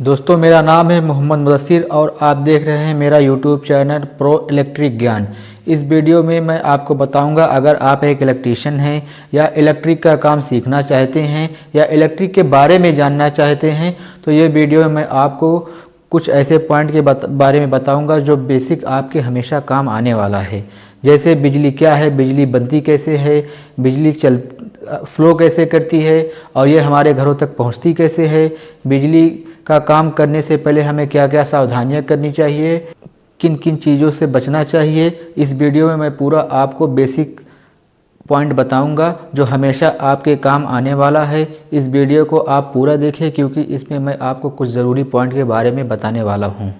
दोस्तों, मेरा नाम है मोहम्मद मुदस्सिर और आप देख रहे हैं मेरा यूट्यूब चैनल प्रो इलेक्ट्रिक ज्ञान। इस वीडियो में मैं आपको बताऊंगा, अगर आप एक इलेक्ट्रीशियन हैं या इलेक्ट्रिक का काम सीखना चाहते हैं या इलेक्ट्रिक के बारे में जानना चाहते हैं, तो ये वीडियो में मैं आपको कुछ ऐसे पॉइंट के बारे में बताऊंगा जो बेसिक आपके हमेशा काम आने वाला है। जैसे बिजली क्या है, बिजली बनती कैसे है, बिजली फ्लो कैसे करती है और ये हमारे घरों तक पहुंचती कैसे है, बिजली का काम करने से पहले हमें क्या क्या सावधानियां करनी चाहिए, किन किन चीज़ों से बचना चाहिए। इस वीडियो में मैं पूरा आपको बेसिक पॉइंट बताऊंगा जो हमेशा आपके काम आने वाला है। इस वीडियो को आप पूरा देखें क्योंकि इसमें मैं आपको कुछ ज़रूरी पॉइंट के बारे में बताने वाला हूं।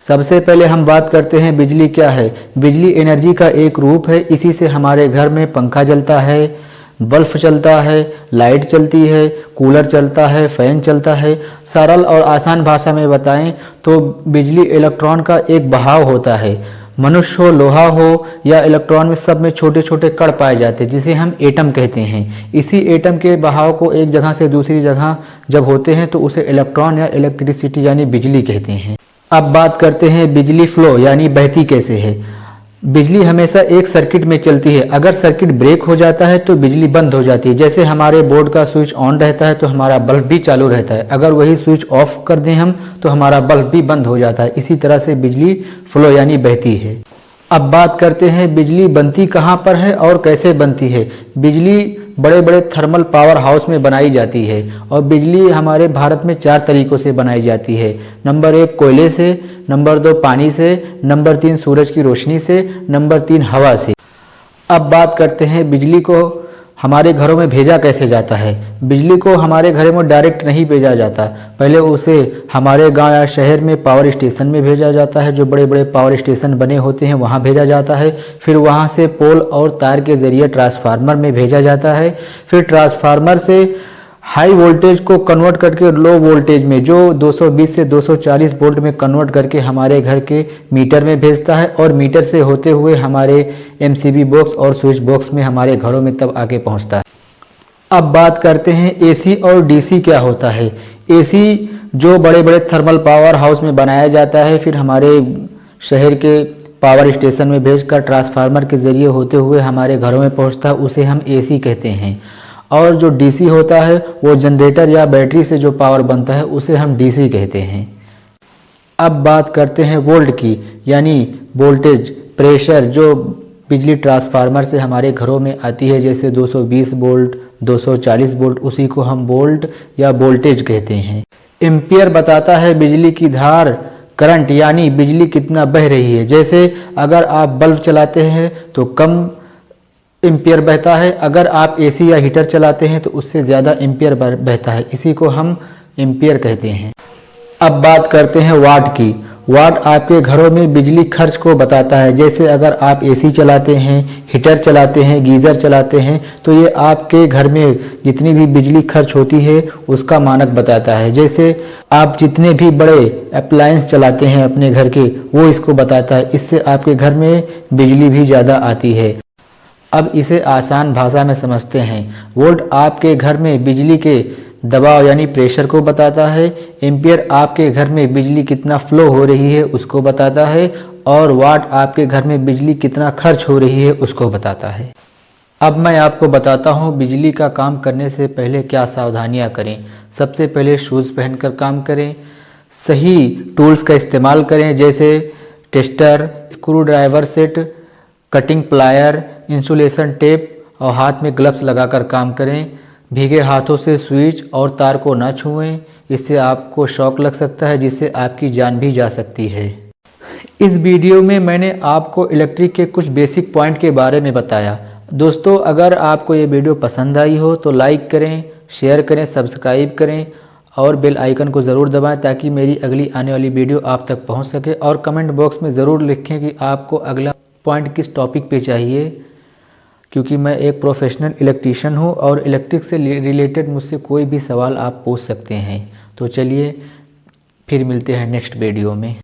सबसे पहले हम बात करते हैं बिजली क्या है। बिजली एनर्जी का एक रूप है। इसी से हमारे घर में पंखा चलता है, बल्ब चलता है, लाइट चलती है, कूलर चलता है, फैन चलता है। सरल और आसान भाषा में बताएं तो बिजली इलेक्ट्रॉन का एक बहाव होता है। मनुष्य हो, लोहा हो या इलेक्ट्रॉन में, सब में छोटे छोटे कण पाए जाते हैं जिसे हम एटम कहते हैं। इसी एटम के बहाव को एक जगह से दूसरी जगह जब होते हैं तो उसे इलेक्ट्रॉन या इलेक्ट्रिसिटी यानी बिजली कहते हैं। अब बात करते हैं बिजली फ्लो यानी बहती कैसे है। बिजली हमेशा एक सर्किट में चलती है। अगर सर्किट ब्रेक हो जाता है तो बिजली बंद हो जाती है। जैसे हमारे बोर्ड का स्विच ऑन रहता है तो हमारा बल्ब भी चालू रहता है, अगर वही स्विच ऑफ कर दें हम तो हमारा बल्ब भी बंद हो जाता है। इसी तरह से बिजली फ्लो यानी बहती है। अब बात करते हैं बिजली बनती कहाँ पर है और कैसे बनती है। बिजली बड़े बड़े थर्मल पावर हाउस में बनाई जाती है और बिजली हमारे भारत में 4 तरीकों से बनाई जाती है। नंबर 1 कोयले से, नंबर 2 पानी से, नंबर 3 सूरज की रोशनी से, नंबर 3 हवा से। अब बात करते हैं बिजली को हमारे घरों में भेजा कैसे जाता है। बिजली को हमारे घरों में डायरेक्ट नहीं भेजा जाता, पहले उसे हमारे गांव या शहर में पावर स्टेशन में भेजा जाता है। जो बड़े बड़े पावर स्टेशन बने होते हैं वहां भेजा जाता है। फिर वहां से पोल और तार के जरिए ट्रांसफार्मर में भेजा जाता है। फिर ट्रांसफार्मर से हाई वोल्टेज को कन्वर्ट करके लो वोल्टेज में, जो 220 से 240 वोल्ट में कन्वर्ट करके हमारे घर के मीटर में भेजता है और मीटर से होते हुए हमारे एमसीबी बॉक्स और स्विच बॉक्स में हमारे घरों में तब आके पहुंचता है। अब बात करते हैं एसी और डीसी क्या होता है। एसी जो बड़े बड़े थर्मल पावर हाउस में बनाया जाता है, फिर हमारे शहर के पावर स्टेशन में भेजकर ट्रांसफार्मर के जरिए होते हुए हमारे घरों में पहुँचता है, उसे हम एसी कहते हैं। और जो डीसी होता है वो जनरेटर या बैटरी से जो पावर बनता है उसे हम डीसी कहते हैं। अब बात करते हैं वोल्ट की, यानी वोल्टेज, प्रेशर जो बिजली ट्रांसफार्मर से हमारे घरों में आती है, जैसे 220 वोल्ट, 240 वोल्ट, उसी को हम वोल्ट या वोल्टेज कहते हैं। एम्पियर बताता है बिजली की धार, करंट यानी बिजली कितना बह रही है। जैसे अगर आप बल्ब चलाते हैं तो कम एम्पियर बहता है, अगर आप एसी या हीटर चलाते हैं तो उससे ज़्यादा एम्पियर बहता है, इसी को हम एम्पियर कहते हैं। अब बात करते हैं वाट की। वाट आपके घरों में बिजली खर्च को बताता है। जैसे अगर आप एसी चलाते हैं, हीटर चलाते हैं, गीज़र चलाते हैं तो ये आपके घर में जितनी भी बिजली खर्च होती है उसका मानक बताता है। जैसे आप जितने भी बड़े अप्लायंस चलाते हैं अपने घर के, वो इसको बताता है। इससे आपके घर में बिजली भी ज़्यादा आती है। अब इसे आसान भाषा में समझते हैं। वोल्ट आपके घर में बिजली के दबाव यानी प्रेशर को बताता है। एम्पियर आपके घर में बिजली कितना फ्लो हो रही है उसको बताता है। और वाट आपके घर में बिजली कितना खर्च हो रही है उसको बताता है। अब मैं आपको बताता हूँ बिजली का काम करने से पहले क्या सावधानियाँ करें। सबसे पहले शूज़ पहनकर काम करें, सही टूल्स का इस्तेमाल करें जैसे tester, screwdriver set, cutting plier, insulation tape और हाथ में ग्लव्स लगाकर काम करें। भीगे हाथों से स्विच और तार को न छुएं, इससे आपको शॉक लग सकता है जिससे आपकी जान भी जा सकती है। इस वीडियो में मैंने आपको इलेक्ट्रिक के कुछ बेसिक पॉइंट के बारे में बताया। दोस्तों, अगर आपको ये वीडियो पसंद आई हो तो लाइक करें, शेयर करें, सब्सक्राइब करें और बेल आइकन को ज़रूर दबाएं ताकि मेरी अगली आने वाली वीडियो आप तक पहुँच सके। और कमेंट बॉक्स में ज़रूर लिखें कि आपको अगला पॉइंट किस टॉपिक पे चाहिए, क्योंकि मैं एक प्रोफेशनल इलेक्ट्रीशियन हूँ और इलेक्ट्रिक से रिलेटेड मुझसे कोई भी सवाल आप पूछ सकते हैं। तो चलिए फिर मिलते हैं नेक्स्ट वीडियो में।